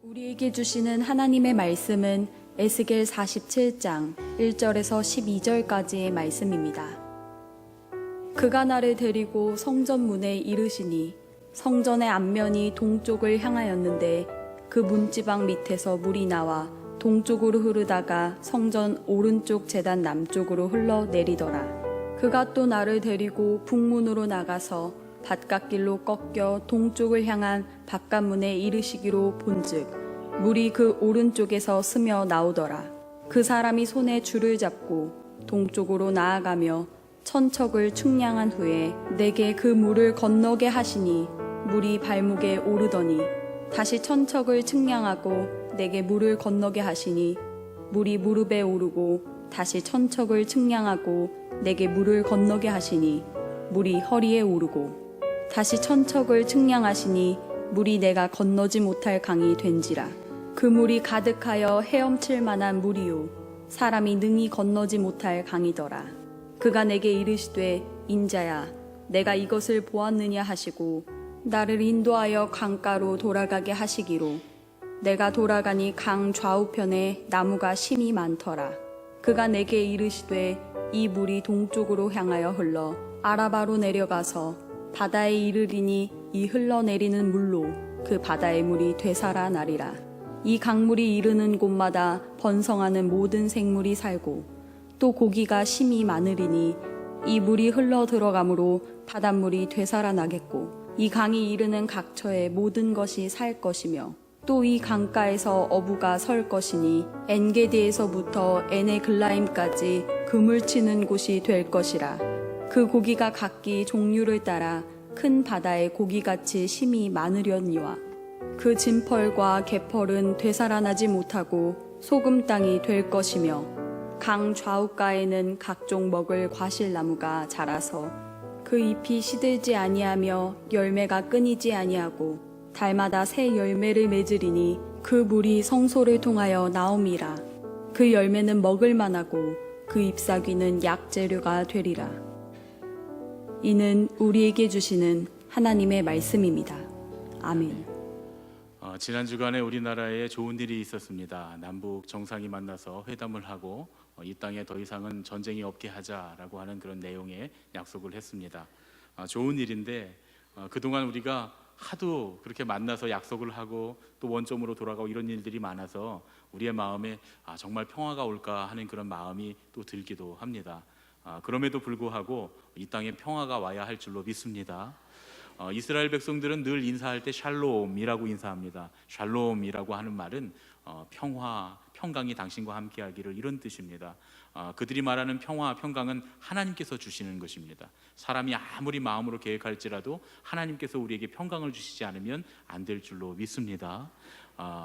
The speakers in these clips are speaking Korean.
우리에게 주시는 하나님의 말씀은 에스겔 47장 1절에서 12절까지의 말씀입니다. 그가 나를 데리고 성전 문에 이르시니 성전의 앞면이 동쪽을 향하였는데 그 문지방 밑에서 물이 나와 동쪽으로 흐르다가 성전 오른쪽 제단 남쪽으로 흘러내리더라. 그가 또 나를 데리고 북문으로 나가서 바깥길로 꺾여 동쪽을 향한 바깥문에 이르시기로 본즉 물이 그 오른쪽에서 스며 나오더라. 그 사람이 손에 줄을 잡고 동쪽으로 나아가며 천척을 측량한 후에 내게 그 물을 건너게 하시니 물이 발목에 오르더니 다시 천척을 측량하고 내게 물을 건너게 하시니 물이 무릎에 오르고 다시 천척을 측량하고 내게 물을 건너게 하시니 물이 허리에 오르고 다시 천척을 측량하시니 물이 내가 건너지 못할 강이 된지라. 그 물이 가득하여 헤엄칠 만한 물이요 사람이 능히 건너지 못할 강이더라. 그가 내게 이르시되 인자야 내가 이것을 보았느냐 하시고 나를 인도하여 강가로 돌아가게 하시기로 내가 돌아가니 강 좌우편에 나무가 심이 많더라. 그가 내게 이르시되 이 물이 동쪽으로 향하여 흘러 아라바로 내려가서 바다에 이르리니 이 흘러내리는 물로 그 바다의 물이 되살아나리라. 이 강물이 이르는 곳마다 번성하는 모든 생물이 살고 또 고기가 심이 많으리니 이 물이 흘러 들어가므로 바닷물이 되살아나겠고 이 강이 이르는 각처에 모든 것이 살 것이며 또 이 강가에서 어부가 설 것이니 엔게디에서부터 에네글라임까지 그물 치는 곳이 될 것이라. 그 고기가 각기 종류를 따라 큰 바다의 고기같이 심이 많으려니와 그 진펄과 개펄은 되살아나지 못하고 소금 땅이 될 것이며 강 좌우가에는 각종 먹을 과실나무가 자라서 그 잎이 시들지 아니하며 열매가 끊이지 아니하고 달마다 새 열매를 맺으리니 그 물이 성소를 통하여 나옴이라. 그 열매는 먹을 만하고 그 잎사귀는 약재료가 되리라. 이는 우리에게 주시는 하나님의 말씀입니다. 아멘. 지난 주간에 우리나라에 좋은 일이 있었습니다. 남북 정상이 만나서 회담을 하고 이 땅에 더 이상은 전쟁이 없게 하자라고 하는 그런 내용의 약속을 했습니다. 좋은 일인데 그동안 우리가 하도 그렇게 만나서 약속을 하고 또 원점으로 돌아가고 이런 일들이 많아서 우리의 마음에 정말 평화가 올까 하는 그런 마음이 또 들기도 합니다. 그럼에도 불구하고 이 땅에 평화가 와야 할 줄로 믿습니다. 이스라엘 백성들은 늘 인사할 때 샬롬이라고 인사합니다. 샬롬이라고 하는 말은 평화, 평강이 당신과 함께하기를 이런 뜻입니다. 그들이 말하는 평화, 평강은 하나님께서 주시는 것입니다. 사람이 아무리 마음으로 계획할지라도 하나님께서 우리에게 평강을 주시지 않으면 안 될 줄로 믿습니다.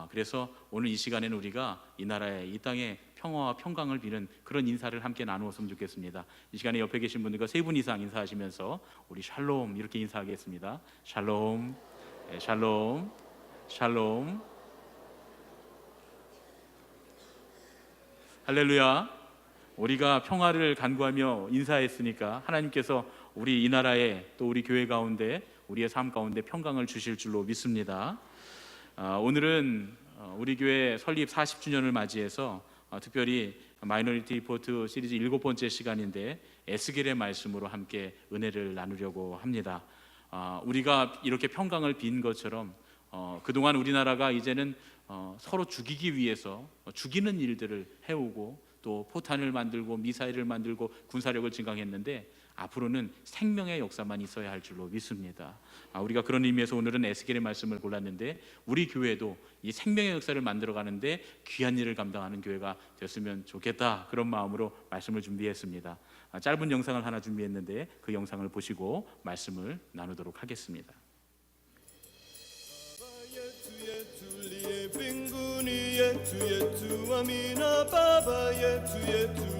그래서 오늘 이 시간에는 우리가 이 나라의 이 땅의 평화와 평강을 비는 그런 인사를 함께 나누었으면 좋겠습니다. 이 시간에 옆에 계신 분들과 3분 이상 인사하시면서 우리 샬롬 이렇게 인사하겠습니다. 샬롬, 샬롬, 샬롬. 할렐루야. 우리가 평화를 간구하며 인사했으니까 하나님께서 우리 이 나라에 또 우리 교회 가운데 우리의 삶 가운데 평강을 주실 줄로 믿습니다. 오늘은 우리 교회 설립 40주년을 맞이해서 특별히 마이너리티 리포트 시리즈 7번째 시간인데 에스겔의 말씀으로 함께 은혜를 나누려고 합니다. 우리가 이렇게 평강을 빈 것처럼 그동안 우리나라가 이제는 서로 죽이기 위해서 죽이는 일들을 해오고 또 포탄을 만들고 미사일을 만들고 군사력을 증강했는데 앞으로는 생명의 역사만 있어야 할 줄로 믿습니다. 우리가 그런 의미에서 오늘은 에스겔의 말씀을 골랐는데 우리 교회도 이 생명의 역사를 만들어가는데 귀한 일을 감당하는 교회가 됐으면 좋겠다, 그런 마음으로 말씀을 준비했습니다. 짧은 영상을 하나 준비했는데 그 영상을 보시고 말씀을 나누도록 하겠습니다. Yetu yetu amina baba yetu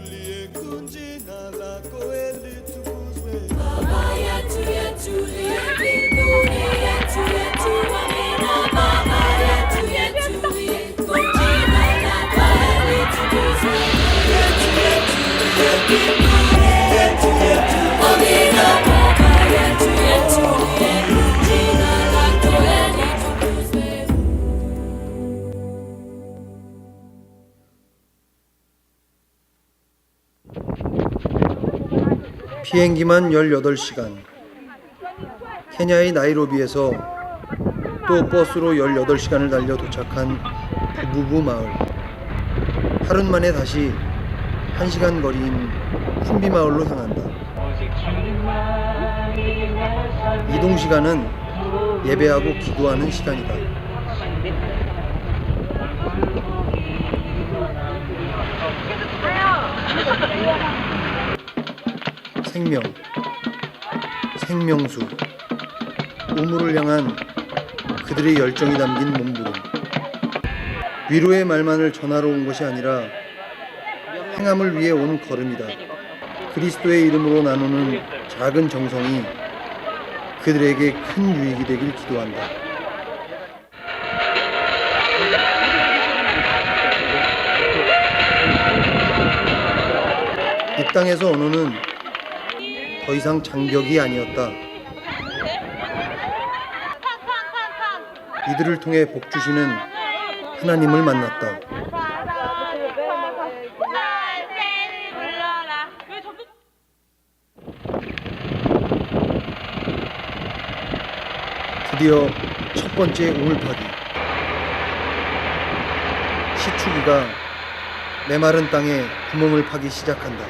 liye kunjina lako litukuzwe baba yetu liye mbinguni yetu amina baba yetu liye kunjina lako litukuzwe yetu liye mbinguni yetu amina baba yetu liye kunjina lako litukuzwe 비행기만 18시간, 케냐의 나이로비에서 또 버스로 18시간을 달려 도착한 부부부 마을. 하루 만에 다시 1시간 거리인 쿰비 마을로 향한다. 이동 시간은 예배하고 기도하는 시간이다. 생명, 생명수, 우물을 향한 그들의 열정이 담긴 몸부림. 위로의 말만을 전하러 온 것이 아니라 행함을 위해 온 걸음이다. 그리스도의 이름으로 나누는 작은 정성이 그들에게 큰 유익이 되길 기도한다. 이 땅에서 언어는 더 이상 장벽이 아니었다. 이들을 통해 복 주시는 하나님을 만났다. 드디어 첫 번째 우물파기. 시추기가 메마른 땅에 구멍을 파기 시작한다.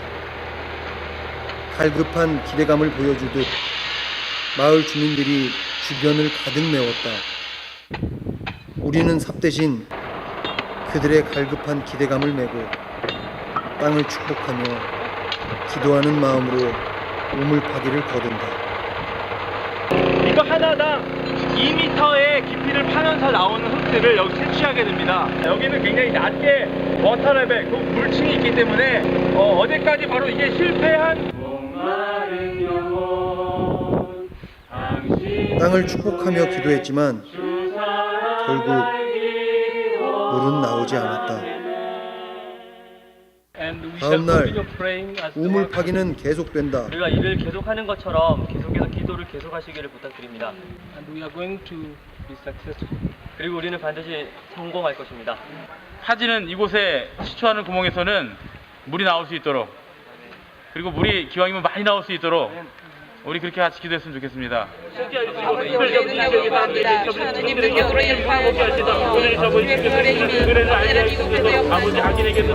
갈급한 기대감을 보여주듯 마을 주민들이 주변을 가득 메웠다. 우리는 삽 대신 그들의 갈급한 기대감을 메고 땅을 축복하며 기도하는 마음으로 우물파기를 거둔다. 이거 하나당 2m의 깊이를 파면서 나오는 흙들을 여기 채취하게 됩니다. 여기는 굉장히 낮게 워터 레벨, 그 물층이 있기 때문에 어제까지 바로 이게 실패한 땅을 축복하며 기도했지만 결국 물은 나오지 않았다. 다음 날 우물 파기는 계속된다. 우리가 일을 계속하는 것처럼 계속해서 기도를 계속하시기를 부탁드립니다. 그리고 우리는 반드시 성공할 것입니다. 파지는 이곳에 시추하는 구멍에서는 물이 나올 수 있도록, 그리고 물이 기왕이면 많이 나올 수 있도록 우리 그렇게 같이 기도했으면 좋겠습니다. 아버지 하긴에게도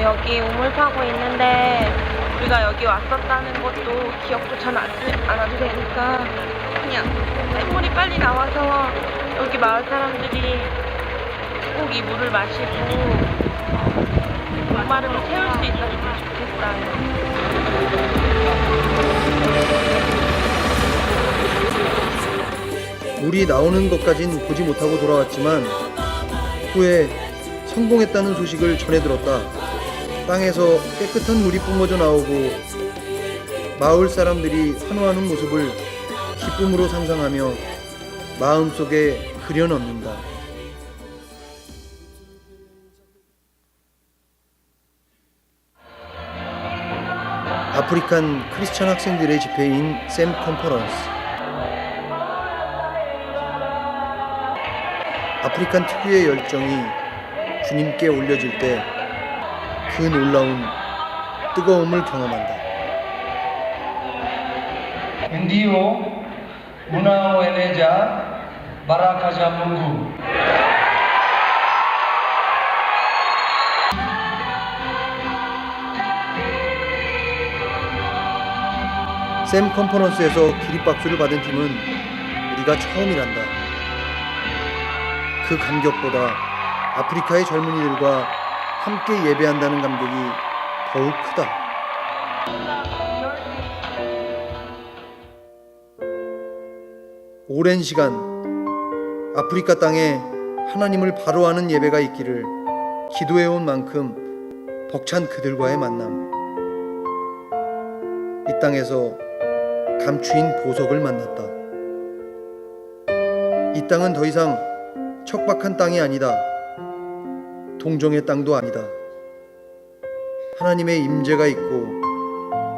여기 우물 파고 있는데 우리가 여기 왔었다는 것도 기억조차 나지 않아도 되니까 그냥 샘물이 빨리 나와서 여기 마을 사람들이 꼭 이 물을 마시고 목마름을 채울 수 있었으면 좋겠어요. 물이 나오는 것까진 보지 못하고 돌아왔지만 후에 성공했다는 소식을 전해 들었다. 땅에서 깨끗한 물이 뿜어져 나오고 마을 사람들이 환호하는 모습을 기쁨으로 상상하며 마음속에 그려넣는다. 아프리칸 크리스천 학생들의 집회인 샘 컨퍼런스. 아프리칸 특유의 열정이 주님께 올려질 때 그 놀라운 뜨거움을 경험한다. Ndio unaoeneza baraka za Mungu. 샘 컨퍼런스에서 기립박수를 받은 팀은 우리가 처음이란다. 그 감격보다 아프리카의 젊은이들과 함께 예배한다는 감격이 더욱 크다. 오랜 시간 아프리카 땅에 하나님을 바로 아는 예배가 있기를 기도해온 만큼 벅찬 그들과의 만남. 이 땅에서 감추인 보석을 만났다. 이 땅은 더 이상 척박한 땅이 아니다. 동정의 땅도 아니다. 하나님의 임재가 있고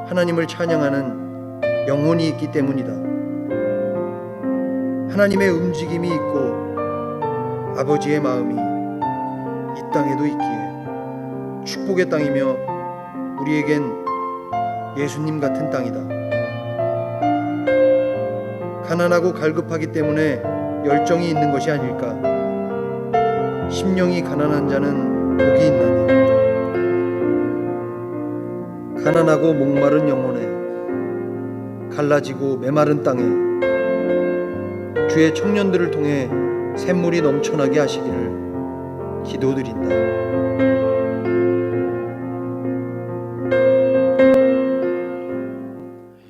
하나님을 찬양하는 영혼이 있기 때문이다. 하나님의 움직임이 있고 아버지의 마음이 이 땅에도 있기에 축복의 땅이며 우리에겐 예수님 같은 땅이다. 가난하고 갈급하기 때문에 열정이 있는 것이 아닐까. 심령이 가난한 자는 복이 있나니. 가난하고 목마른 영혼에 갈라지고 메마른 땅에 주의 청년들을 통해 샘물이 넘쳐나게 하시기를 기도드린다.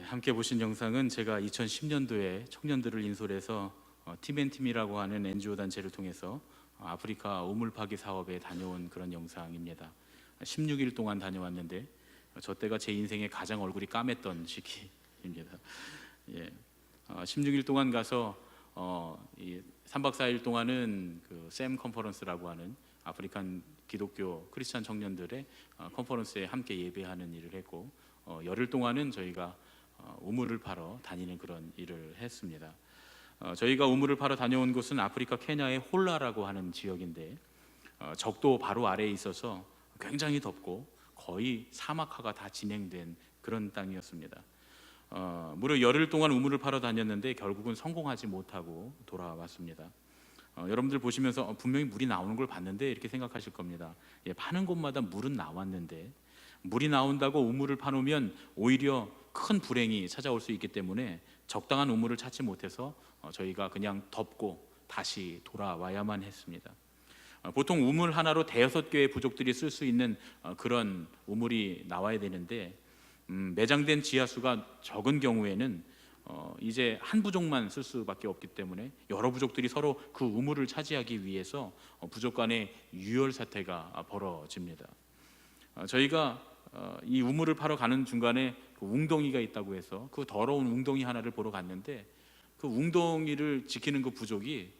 함께 보신 영상은 제가 2010년도에 청년들을 인솔해서 팀앤팀이라고 하는 NGO 단체를 통해서 아프리카 우물 파기 사업에 다녀온 그런 영상입니다. 16일 동안 다녀왔는데 저 때가 제 인생에 가장 얼굴이 까맸던 시기입니다. 16일 동안 가서 3박 4일 동안은 그 샘 컨퍼런스라고 하는 아프리칸 기독교 크리스찬 청년들의 컨퍼런스에 함께 예배하는 일을 했고, 열흘 동안은 저희가 우물을 파러 다니는 그런 일을 했습니다. 저희가 우물을 파러 다녀온 곳은 아프리카 케냐의 홀라라고 하는 지역인데, 적도 바로 아래에 있어서 굉장히 덥고 거의 사막화가 다 진행된 그런 땅이었습니다. 무려 열흘 동안 우물을 파러 다녔는데 결국은 성공하지 못하고 돌아왔습니다. 여러분들 보시면서 분명히 물이 나오는 걸 봤는데 이렇게 생각하실 겁니다. 파는 곳마다 물은 나왔는데, 물이 나온다고 우물을 파놓으면 오히려 큰 불행이 찾아올 수 있기 때문에 적당한 우물을 찾지 못해서 저희가 그냥 덮고 다시 돌아와야만 했습니다. 보통 우물 하나로 5개의 부족들이 쓸 수 있는 그런 우물이 나와야 되는데, 매장된 지하수가 적은 경우에는 이제 한 부족만 쓸 수밖에 없기 때문에 여러 부족들이 서로 그 우물을 차지하기 위해서 부족 간의 유혈 사태가 벌어집니다. 저희가 이 우물을 파러 가는 중간에 그 웅덩이가 있다고 해서 그 더러운 웅덩이 하나를 보러 갔는데, 그 웅덩이를 지키는 그 부족이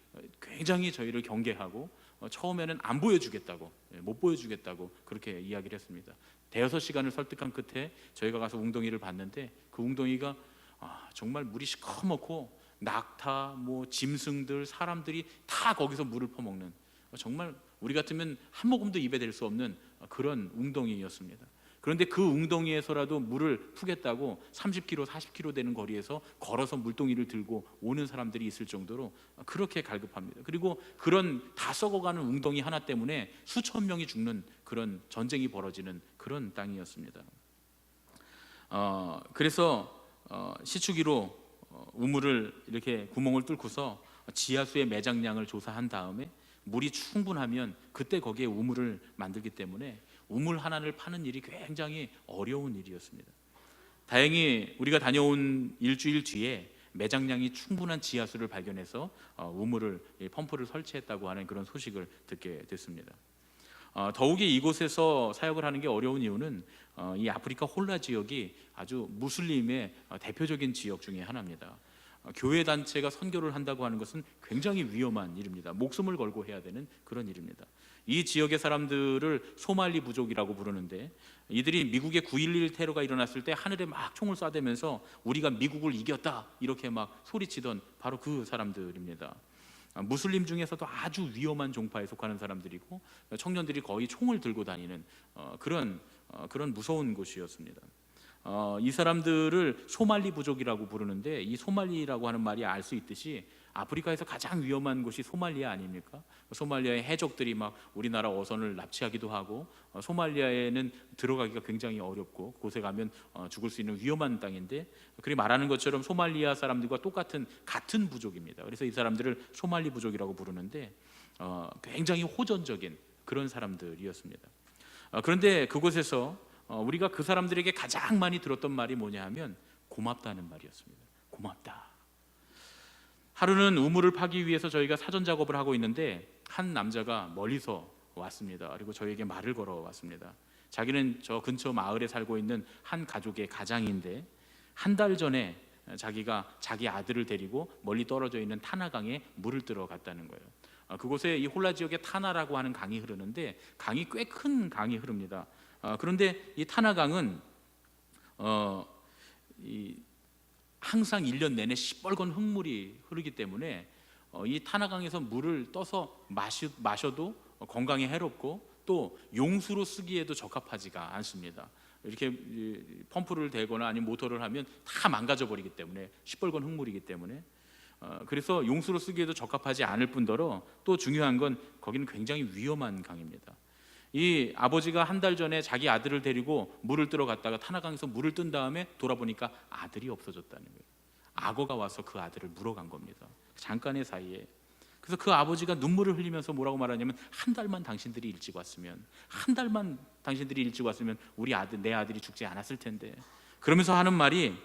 굉장히 저희를 경계하고 처음에는 안 보여주겠다고, 못 보여주겠다고 그렇게 이야기를 했습니다. 5시간을 설득한 끝에 저희가 가서 웅덩이를 봤는데, 그 웅덩이가 정말 물이 시커멓고 낙타, 짐승들, 사람들이 다 거기서 물을 퍼먹는, 정말 우리 같으면 한 모금도 입에 댈 수 없는 그런 웅덩이였습니다. 그런데 그 웅덩이에서라도 물을 푸겠다고 30km, 40km 되는 거리에서 걸어서 물동이를 들고 오는 사람들이 있을 정도로 그렇게 갈급합니다. 그리고 그런 다 썩어가는 웅덩이 하나 때문에 수천 명이 죽는 그런 전쟁이 벌어지는 그런 땅이었습니다. 그래서 시추기로 우물을 이렇게 구멍을 뚫고서 지하수의 매장량을 조사한 다음에 물이 충분하면 그때 거기에 우물을 만들기 때문에 우물 하나를 파는 일이 굉장히 어려운 일이었습니다. 다행히 우리가 다녀온 일주일 뒤에 매장량이 충분한 지하수를 발견해서 우물을, 펌프를 설치했다고 하는 그런 소식을 듣게 됐습니다. 더욱이 이곳에서 사역을 하는 게 어려운 이유는 이 아프리카 홀라 지역이 아주 무슬림의 대표적인 지역 중에 하나입니다. 교회 단체가 선교를 한다고 하는 것은 굉장히 위험한 일입니다. 목숨을 걸고 해야 되는 그런 일입니다. 이 지역의 사람들을 소말리 부족이라고 부르는데, 이들이 미국의 9.11 테러가 일어났을 때 하늘에 막 총을 쏴대면서 우리가 미국을 이겼다 이렇게 막 소리치던 바로 그 사람들입니다. 무슬림 중에서도 아주 위험한 종파에 속하는 사람들이고, 청년들이 거의 총을 들고 다니는 그런 무서운 곳이었습니다. 이 사람들을 소말리 부족이라고 부르는데, 이 소말리라고 하는 말이 알 수 있듯이 아프리카에서 가장 위험한 곳이 소말리아 아닙니까? 소말리아의 해적들이 막 우리나라 어선을 납치하기도 하고, 소말리아에는 들어가기가 굉장히 어렵고 곳에 가면 죽을 수 있는 위험한 땅인데, 그리 말하는 것처럼 소말리아 사람들과 같은 부족입니다. 그래서 이 사람들을 소말리 부족이라고 부르는데, 굉장히 호전적인 그런 사람들이었습니다. 그런데 그곳에서 우리가 그 사람들에게 가장 많이 들었던 말이 뭐냐 하면 고맙다는 말이었습니다. 고맙다. 하루는 우물을 파기 위해서 저희가 사전 작업을 하고 있는데, 한 남자가 멀리서 왔습니다. 그리고 저희에게 말을 걸어왔습니다. 자기는 저 근처 마을에 살고 있는 한 가족의 가장인데, 한 달 전에 자기가 자기 아들을 데리고 멀리 떨어져 있는 타나강에 물을 뜨러 갔다는 거예요. 그곳에 이 홀라 지역에 타나라고 하는 강이 흐르는데 강이 꽤 큰 강이 흐릅니다. 그런데 이 타나강은 항상 1년 내내 시뻘건 흙물이 흐르기 때문에 이 타나강에서 물을 떠서 마셔도 건강에 해롭고 또 용수로 쓰기에도 적합하지가 않습니다. 이렇게 펌프를 대거나 아니면 모터를 하면 다 망가져 버리기 때문에 시뻘건 흙물이기 때문에 그래서 용수로 쓰기에도 적합하지 않을 뿐더러 또 중요한 건 거기는 굉장히 위험한 강입니다. 이 아버지가 한 달 전에 자기 아들을 데리고 물을 뜨러 갔다가 타나강에서 물을 뜬 다음에 돌아보니까 아들이 없어졌다는 거예요. 악어가 와서 그 아들을 물어간 겁니다. 잠깐의 사이에. 그래서 그 아버지가 눈물을 흘리면서 뭐라고 말하냐면 한 달만 당신들이 일찍 왔으면 우리 아들, 내 아들이 죽지 않았을 텐데. 그러면서 하는 말이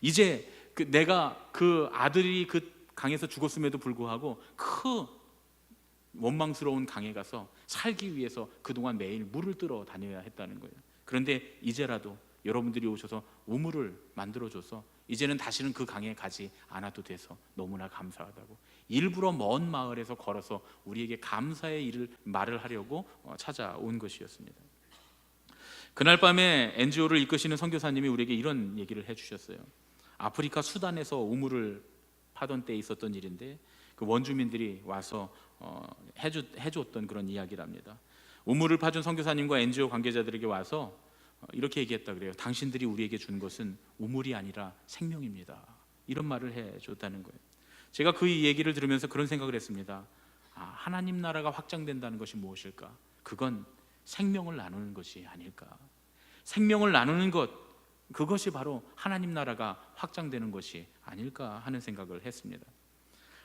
이제 내가 그 아들이 그 강에서 죽었음에도 불구하고 그 원망스러운 강에 가서 살기 위해서 그동안 매일 물을 뜨러 다녀야 했다는 거예요. 그런데 이제라도 여러분들이 오셔서 우물을 만들어줘서 이제는 다시는 그 강에 가지 않아도 돼서 너무나 감사하다고 일부러 먼 마을에서 걸어서 우리에게 감사의 말을 하려고 찾아온 것이었습니다. 그날 밤에 NGO를 이끄시는 선교사님이 우리에게 이런 얘기를 해주셨어요. 아프리카 수단에서 우물을 파던 때에 있었던 일인데 그 원주민들이 와서 해줬던 그런 이야기랍니다. 우물을 파준 선교사님과 NGO 관계자들에게 와서 이렇게 얘기했다 그래요. 당신들이 우리에게 준 것은 우물이 아니라 생명입니다. 이런 말을 해줬다는 거예요. 제가 그 얘기를 들으면서 그런 생각을 했습니다. 하나님 나라가 확장된다는 것이 무엇일까? 그건 생명을 나누는 것이 아닐까? 생명을 나누는 것, 그것이 바로 하나님 나라가 확장되는 것이 아닐까 하는 생각을 했습니다.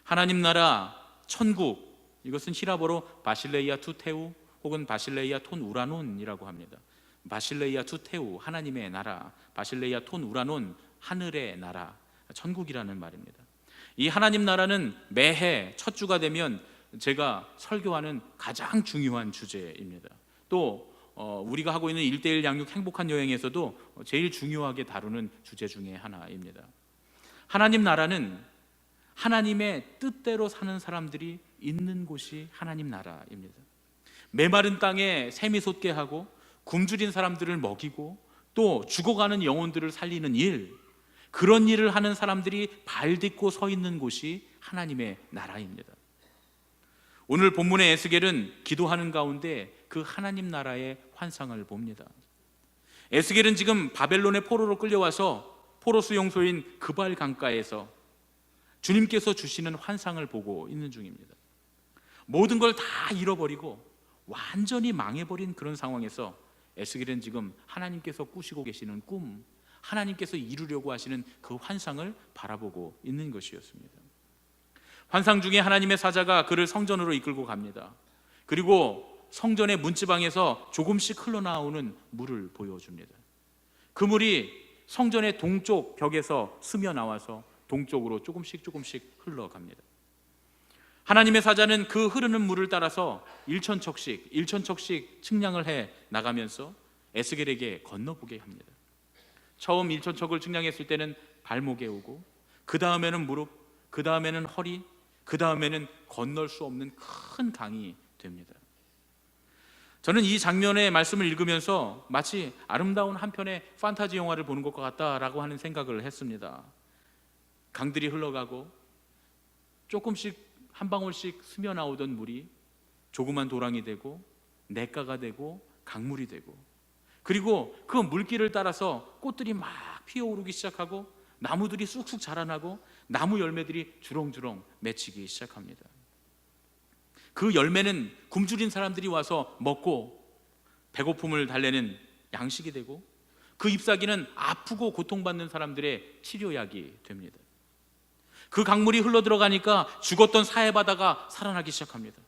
하나님 나라, 천국, 이것은 히라보로 바실레이아 투 테우 혹은 바실레이아 톤 우라논이라고 합니다. 바실레이아 투 테우, 하나님의 나라, 바실레이아 톤 우라논, 하늘의 나라, 천국이라는 말입니다. 이 하나님 나라는 매해 첫 주가 되면 제가 설교하는 가장 중요한 주제입니다. 또 우리가 하고 있는 1:1 양육 행복한 여행에서도 제일 중요하게 다루는 주제 중에 하나입니다. 하나님 나라는 하나님의 뜻대로 사는 사람들이 있는 곳이 하나님 나라입니다. 메마른 땅에 샘이 솟게 하고 굶주린 사람들을 먹이고 또 죽어가는 영혼들을 살리는 일, 그런 일을 하는 사람들이 발 딛고 서 있는 곳이 하나님의 나라입니다. 오늘 본문의 에스겔은 기도하는 가운데 그 하나님 나라의 환상을 봅니다. 에스겔은 지금 바벨론의 포로로 끌려와서 포로 수용소인 그발 강가에서 주님께서 주시는 환상을 보고 있는 중입니다. 모든 걸 다 잃어버리고 완전히 망해버린 그런 상황에서 에스겔은 지금 하나님께서 꾸시고 계시는 꿈, 하나님께서 이루려고 하시는 그 환상을 바라보고 있는 것이었습니다. 환상 중에 하나님의 사자가 그를 성전으로 이끌고 갑니다. 그리고 성전의 문지방에서 조금씩 흘러나오는 물을 보여줍니다. 그 물이 성전의 동쪽 벽에서 스며 나와서 동쪽으로 조금씩 흘러갑니다. 하나님의 사자는 그 흐르는 물을 따라서 1천척씩 측량을 해 나가면서 에스겔에게 건너보게 합니다. 처음 1천척을 측량했을 때는 발목에 오고, 그 다음에는 무릎, 그 다음에는 허리, 그 다음에는 건널 수 없는 큰 강이 됩니다. 저는 이 장면의 말씀을 읽으면서 마치 아름다운 한 편의 판타지 영화를 보는 것과 같다라고 하는 생각을 했습니다. 강들이 흘러가고 조금씩 한 방울씩 스며 나오던 물이 조그만 도랑이 되고 냇가가 되고 강물이 되고, 그리고 그 물길을 따라서 꽃들이 막 피어오르기 시작하고 나무들이 쑥쑥 자라나고 나무 열매들이 주렁주렁 맺히기 시작합니다. 그 열매는 굶주린 사람들이 와서 먹고 배고픔을 달래는 양식이 되고, 그 잎사귀는 아프고 고통받는 사람들의 치료약이 됩니다. 그 강물이 흘러들어가니까 죽었던 사해바다가 살아나기 시작합니다.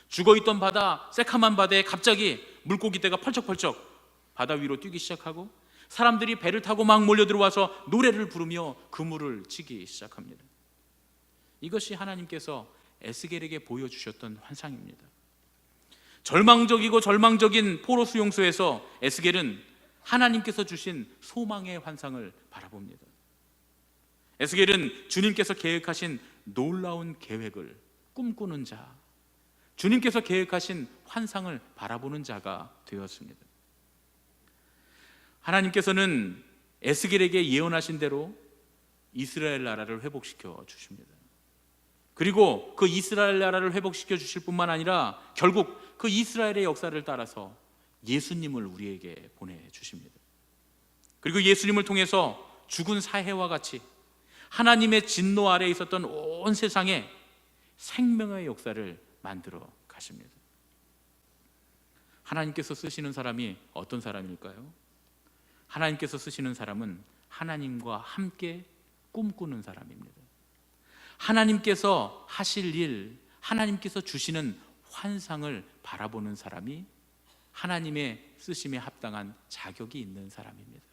죽어있던 바다, 새카만 바다에 갑자기 물고기떼가 펄쩍펄쩍 바다 위로 뛰기 시작하고 사람들이 배를 타고 막 몰려들어와서 노래를 부르며 그물을 치기 시작합니다. 이것이 하나님께서 에스겔에게 보여주셨던 환상입니다. 절망적인 포로 수용소에서 에스겔은 하나님께서 주신 소망의 환상을 바라봅니다. 에스겔은 주님께서 계획하신 놀라운 계획을 꿈꾸는 자, 주님께서 계획하신 환상을 바라보는 자가 되었습니다. 하나님께서는 에스겔에게 예언하신 대로 이스라엘 나라를 회복시켜 주십니다. 그리고 그 이스라엘 나라를 회복시켜 주실 뿐만 아니라 결국 그 이스라엘의 역사를 따라서 예수님을 우리에게 보내주십니다. 그리고 예수님을 통해서 죽은 사해와 같이 하나님의 진노 아래에 있었던 온 세상에 생명의 역사를 만들어 가십니다. 하나님께서 쓰시는 사람이 어떤 사람일까요? 하나님께서 쓰시는 사람은 하나님과 함께 꿈꾸는 사람입니다. 하나님께서 하실 일, 하나님께서 주시는 환상을 바라보는 사람이 하나님의 쓰심에 합당한 자격이 있는 사람입니다.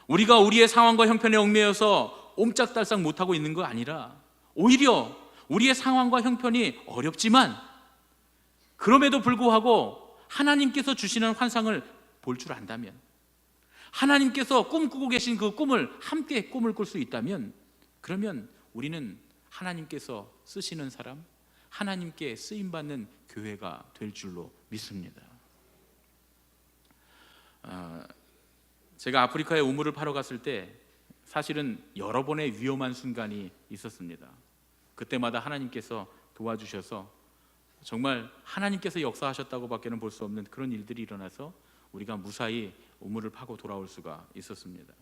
우리가 우리의 상황과 형편에 얽매여서 옴짝달싹 못하고 있는 거 아니라 오히려 우리의 상황과 형편이 어렵지만 그럼에도 불구하고 하나님께서 주시는 환상을 볼 줄 안다면, 하나님께서 꿈꾸고 계신 그 꿈을 함께 꿈을 꿀 수 있다면, 그러면 우리는 하나님께서 쓰시는 사람, 하나님께 쓰임받는 교회가 될 줄로 믿습니다. 제가 아프리카에 우물을 파러 갔을 때 사실은 여러 번의 위험한 순간이 있었습니다. 그때마다 하나님께서 도와주셔서 정말 하나님께서 역사하셨다고 밖에는 볼 수 없는 그런 일들이 일어나서 우리가 무사히 우물을 파고 돌아올 수가 있었습니다.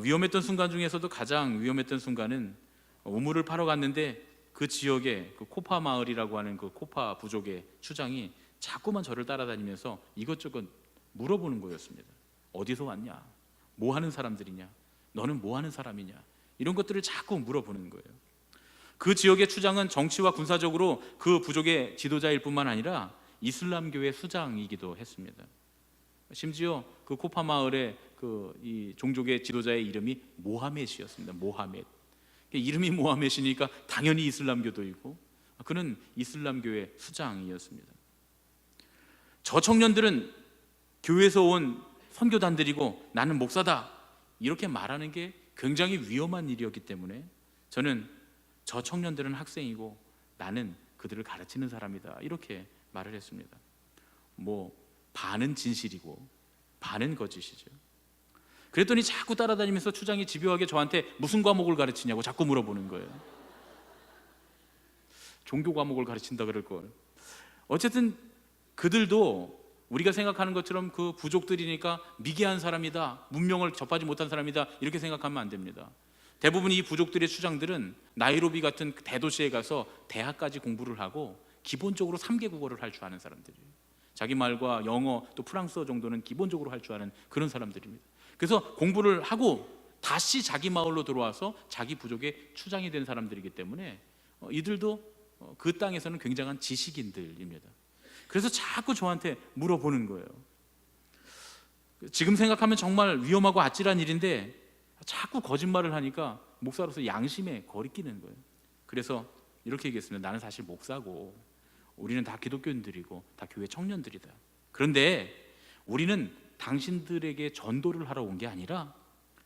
위험했던 순간 중에서도 가장 위험했던 순간은 우물을 파러 갔는데 그 지역에 그 코파 마을이라고 하는 그 코파 부족의 추장이 자꾸만 저를 따라다니면서 이것저것 물어보는 거였습니다. 어디서 왔냐? 뭐 하는 사람들이냐? 너는 뭐 하는 사람이냐? 이런 것들을 자꾸 물어보는 거예요. 그 지역의 추장은 정치와 군사적으로 그 부족의 지도자일 뿐만 아니라 이슬람교의 수장이기도 했습니다. 심지어 그 코파 마을의 이 종족의 지도자의 이름이 모하멧이었습니다. 모하멧. 이름이 모하멧이니까 당연히 이슬람교도이고 그는 이슬람교의 수장이었습니다. 저 청년들은 교회에서 온 선교단들이고 나는 목사다 이렇게 말하는 게 굉장히 위험한 일이었기 때문에 저는 저 청년들은 학생이고 나는 그들을 가르치는 사람이다 이렇게 말을 했습니다. 뭐 반은 진실이고 반은 거짓이죠. 그랬더니 자꾸 따라다니면서 추장이 집요하게 저한테 무슨 과목을 가르치냐고 자꾸 물어보는 거예요. 종교 과목을 가르친다 그럴 걸. 어쨌든 그들도 우리가 생각하는 것처럼 그 부족들이니까 미개한 사람이다, 문명을 접하지 못한 사람이다 이렇게 생각하면 안 됩니다. 대부분 이 부족들의 추장들은 나이로비 같은 대도시에 가서 대학까지 공부를 하고 기본적으로 3개 국어를 할 줄 아는 사람들이에요. 자기 말과 영어 또 프랑스어 정도는 기본적으로 할 줄 아는 그런 사람들입니다. 그래서 공부를 하고 다시 자기 마을로 들어와서 자기 부족의 추장이 된 사람들이기 때문에 이들도 그 땅에서는 굉장한 지식인들입니다. 그래서 자꾸 저한테 물어보는 거예요. 지금 생각하면 정말 위험하고 아찔한 일인데 자꾸 거짓말을 하니까 목사로서 양심에 거리끼는 거예요. 그래서 이렇게 얘기했습니다. 나는 사실 목사고 우리는 다 기독교인들이고 다 교회 청년들이다. 그런데 우리는 당신들에게 전도를 하러 온 게 아니라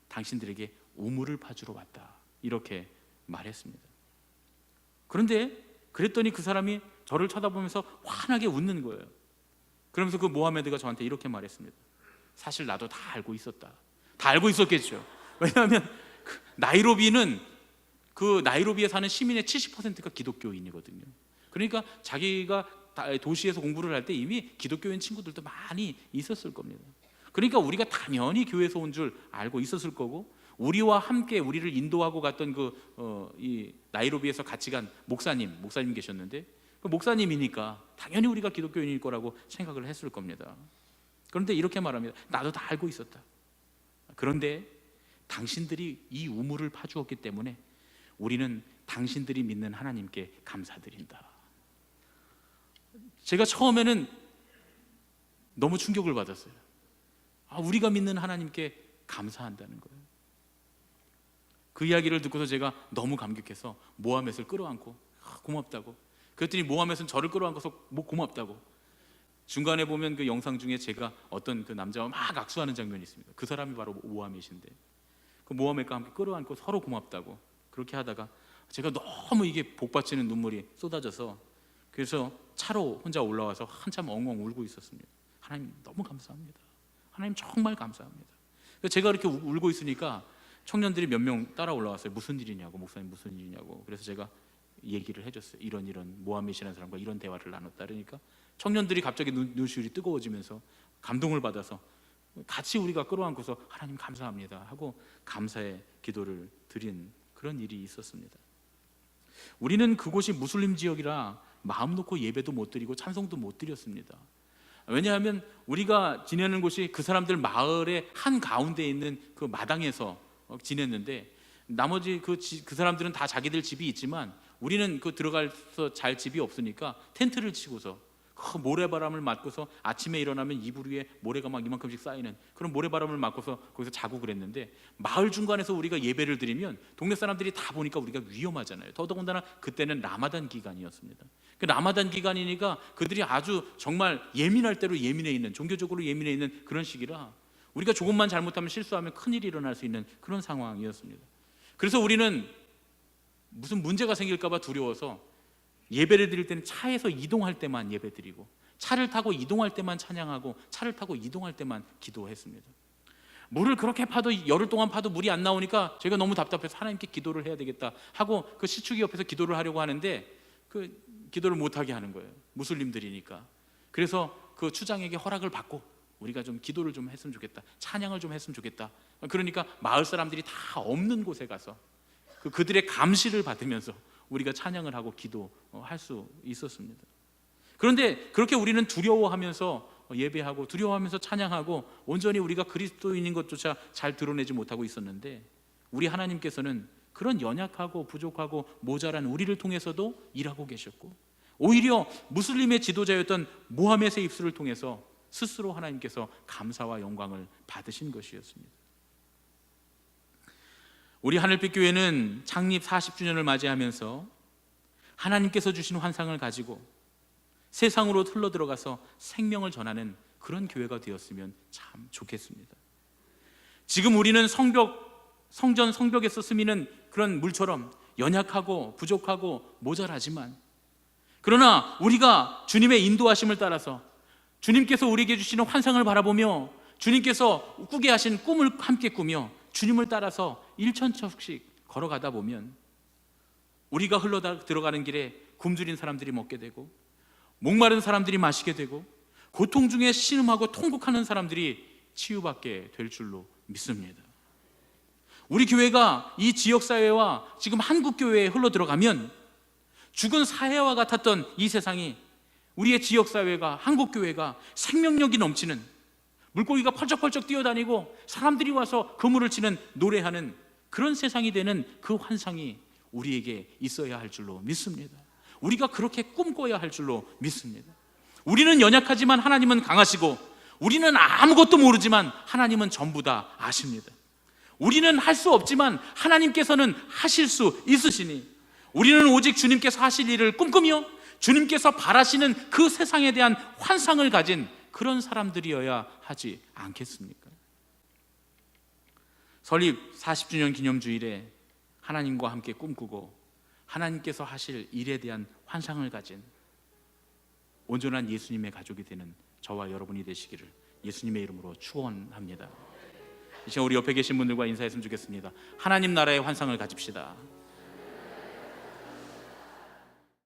당신들에게 우물을 파주러 왔다. 이렇게 말했습니다. 그런데 그랬더니 그 사람이 저를 쳐다보면서 환하게 웃는 거예요. 그러면서 그 모하메드가 저한테 이렇게 말했습니다. 사실 나도 다 알고 있었다. 다 알고 있었겠죠. 왜냐하면 나이로비는 그 나이로비에 사는 시민의 70%가 기독교인이거든요. 그러니까 자기가 도시에서 공부를 할 때 이미 기독교인 친구들도 많이 있었을 겁니다. 그러니까 우리가 당연히 교회에서 온 줄 알고 있었을 거고 우리와 함께 우리를 인도하고 갔던 이 나이로비에서 같이 간 목사님 계셨는데 그 목사님이니까 당연히 우리가 기독교인일 거라고 생각을 했을 겁니다. 그런데 이렇게 말합니다. 나도 다 알고 있었다. 그런데 당신들이 이 우물을 파주었기 때문에 우리는 당신들이 믿는 하나님께 감사드린다. 제가 처음에는 너무 충격을 받았어요. 우리가 믿는 하나님께 감사한다는 거예요. 그 이야기를 듣고서 제가 너무 감격해서 모하멧을 끌어안고 고맙다고. 그랬더니 모하멧은 저를 끌어안고서 고맙다고. 중간에 보면 그 영상 중에 제가 어떤 그 남자와 막 악수하는 장면이 있습니다. 그 사람이 바로 모하멧인데 그 모하멧과 함께 끌어안고 서로 고맙다고 그렇게 하다가 제가 너무 이게 복받치는 눈물이 쏟아져서 그래서 차로 혼자 올라와서 한참 엉엉 울고 있었습니다. 하나님 너무 감사합니다. 하나님 정말 감사합니다. 그래서 제가 이렇게 울고 있으니까 청년들이 몇 명 따라 올라왔어요. 무슨 일이냐고, 목사님 무슨 일이냐고. 그래서 제가 얘기를 해줬어요. 이런 모하메시라는 사람과 이런 대화를 나눴다. 그러니까 청년들이 갑자기 눈시울이 뜨거워지면서 감동을 받아서 같이 우리가 끌어안고서 하나님 감사합니다 하고 감사의 기도를 드린 그런 일이 있었습니다. 우리는 그곳이 무슬림 지역이라 마음 놓고 예배도 못 드리고 찬송도 못 드렸습니다. 왜냐하면 우리가 지내는 곳이 그 사람들 마을의 한 가운데 있는 그 마당에서 지냈는데, 나머지 그 사람들은 다 자기들 집이 있지만 우리는 그 들어가서 잘 집이 없으니까 텐트를 치고서 그 모래바람을 맞고서 아침에 일어나면 이불 위에 모래가 막 이만큼씩 쌓이는 그런 모래바람을 맞고서 거기서 자고 그랬는데, 마을 중간에서 우리가 예배를 드리면 동네 사람들이 다 보니까 우리가 위험하잖아요. 더더군다나 그때는 라마단 기간이었습니다. 그 라마단 기간이니까 그들이 아주 정말 예민할 대로 예민해 있는, 종교적으로 예민해 있는 그런 시기라 우리가 조금만 잘못하면 실수하면 큰일이 일어날 수 있는 그런 상황이었습니다. 그래서 우리는 무슨 문제가 생길까 봐 두려워서 예배를 드릴 때는 차에서 이동할 때만 예배 드리고, 차를 타고 이동할 때만 찬양하고, 차를 타고 이동할 때만 기도했습니다. 물을 그렇게 파도 열흘 동안 파도 물이 안 나오니까 저희가 너무 답답해서 하나님께 기도를 해야 되겠다 하고 그 시축이 옆에서 기도를 하려고 하는데 그 기도를 못하게 하는 거예요. 무슬림들이니까. 그래서 그 추장에게 허락을 받고 우리가 좀 기도를 좀 했으면 좋겠다, 찬양을 좀 했으면 좋겠다. 그러니까 마을 사람들이 다 없는 곳에 가서 그들의 감시를 받으면서 우리가 찬양을 하고 기도할 수 있었습니다. 그런데 그렇게 우리는 두려워하면서 예배하고 두려워하면서 찬양하고 온전히 우리가 그리스도인인 것조차 잘 드러내지 못하고 있었는데, 우리 하나님께서는 그런 연약하고 부족하고 모자란 우리를 통해서도 일하고 계셨고, 오히려 무슬림의 지도자였던 모하메스의 입술을 통해서 스스로 하나님께서 감사와 영광을 받으신 것이었습니다. 우리 하늘빛 교회는 창립 40주년을 맞이하면서 하나님께서 주신 환상을 가지고 세상으로 흘러 들어가서 생명을 전하는 그런 교회가 되었으면 참 좋겠습니다. 지금 우리는 성전 성벽에서 스미는 그런 물처럼 연약하고 부족하고 모자라지만, 그러나 우리가 주님의 인도하심을 따라서 주님께서 우리에게 주시는 환상을 바라보며 주님께서 꾸게 하신 꿈을 함께 꾸며 주님을 따라서 일천척씩 걸어가다 보면 우리가 흘러 들어가는 길에 굶주린 사람들이 먹게 되고, 목마른 사람들이 마시게 되고, 고통 중에 신음하고 통곡하는 사람들이 치유받게 될 줄로 믿습니다. 우리 교회가 이 지역사회와 지금 한국교회에 흘러 들어가면 죽은 사회와 같았던 이 세상이, 우리의 지역사회가, 한국교회가 생명력이 넘치는, 물고기가 펄쩍펄쩍 뛰어다니고 사람들이 와서 그물을 치는, 노래하는 그런 세상이 되는 그 환상이 우리에게 있어야 할 줄로 믿습니다. 우리가 그렇게 꿈꿔야 할 줄로 믿습니다. 우리는 연약하지만 하나님은 강하시고, 우리는 아무것도 모르지만 하나님은 전부 다 아십니다. 우리는 할 수 없지만 하나님께서는 하실 수 있으시니, 우리는 오직 주님께서 하실 일을 꿈꾸며 주님께서 바라시는 그 세상에 대한 환상을 가진 그런 사람들이어야 하지 않겠습니까? 설립 40주년 기념주일에 하나님과 함께 꿈꾸고 하나님께서 하실 일에 대한 환상을 가진 온전한 예수님의 가족이 되는 저와 여러분이 되시기를 예수님의 이름으로 축원합니다. 이제 우리 옆에 계신 분들과 인사했으면 좋겠습니다. 하나님 나라의 환상을 가집시다.